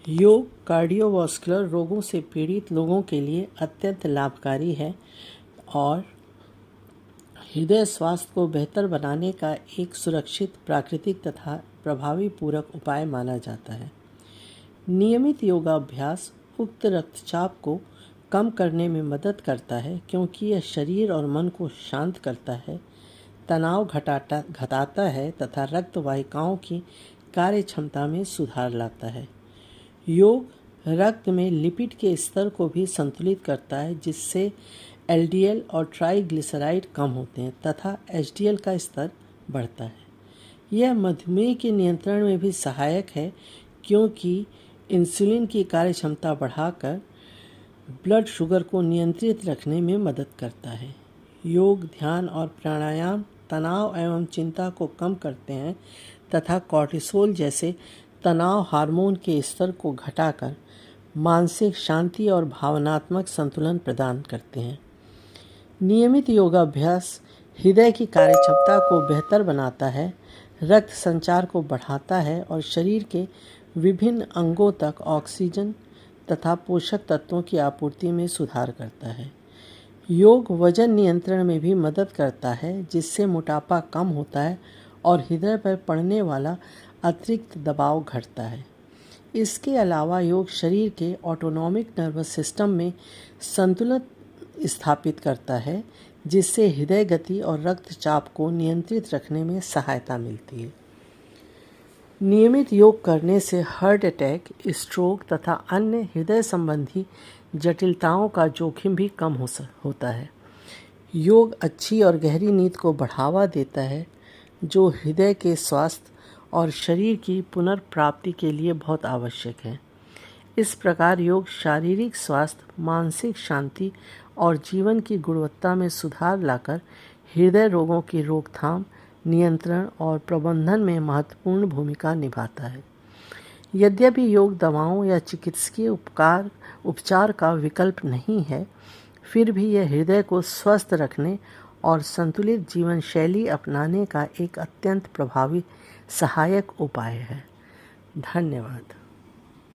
योग कार्डियोवास्कुलर रोगों से पीड़ित लोगों के लिए अत्यंत लाभकारी है और हृदय स्वास्थ्य को बेहतर बनाने का एक सुरक्षित, प्राकृतिक तथा प्रभावी पूरक उपाय माना जाता है। नियमित योगाभ्यास उक्त रक्तचाप को कम करने में मदद करता है क्योंकि यह शरीर और मन को शांत करता है, तनाव घटाता है तथा रक्त वाहिकाओं की कार्य क्षमता में सुधार लाता है। योग रक्त में लिपिड के स्तर को भी संतुलित करता है, जिससे एलडीएल और ट्राइग्लिसराइड कम होते हैं तथा एचडीएल का स्तर बढ़ता है। यह मधुमेह के नियंत्रण में भी सहायक है क्योंकि इंसुलिन की कार्य क्षमता बढ़ाकर ब्लड शुगर को नियंत्रित रखने में मदद करता है। योग, ध्यान और प्राणायाम तनाव एवं चिंता को कम करते हैं तथा कॉर्टिसोल जैसे तनाव हार्मोन के स्तर को घटाकर मानसिक शांति और भावनात्मक संतुलन प्रदान करते हैं। नियमित योगाभ्यास हृदय की कार्यक्षमता को बेहतर बनाता है, रक्त संचार को बढ़ाता है और शरीर के विभिन्न अंगों तक ऑक्सीजन तथा पोषक तत्वों की आपूर्ति में सुधार करता है। योग वजन नियंत्रण में भी मदद करता है, जिससे मोटापा कम होता है और हृदय पर पड़ने वाला अतिरिक्त दबाव घटता है। इसके अलावा योग शरीर के ऑटोनॉमिक नर्वस सिस्टम में संतुलन स्थापित करता है, जिससे हृदय गति और रक्तचाप को नियंत्रित रखने में सहायता मिलती है। नियमित योग करने से हार्ट अटैक, स्ट्रोक तथा अन्य हृदय संबंधी जटिलताओं का जोखिम भी कम होता है। योग अच्छी और गहरी नींद को बढ़ावा देता है, जो हृदय के स्वास्थ्य और शरीर की पुनर्प्राप्ति के लिए बहुत आवश्यक है। इस प्रकार योग शारीरिक स्वास्थ्य, मानसिक शांति और जीवन की गुणवत्ता में सुधार लाकर हृदय रोगों की रोकथाम, नियंत्रण और प्रबंधन में महत्वपूर्ण भूमिका निभाता है। यद्यपि योग दवाओं या चिकित्सकीय उपचार का विकल्प नहीं है, फिर भी यह हृदय को स्वस्थ रखने और संतुलित जीवन शैली अपनाने का एक अत्यंत प्रभावी सहायक उपाय है। धन्यवाद।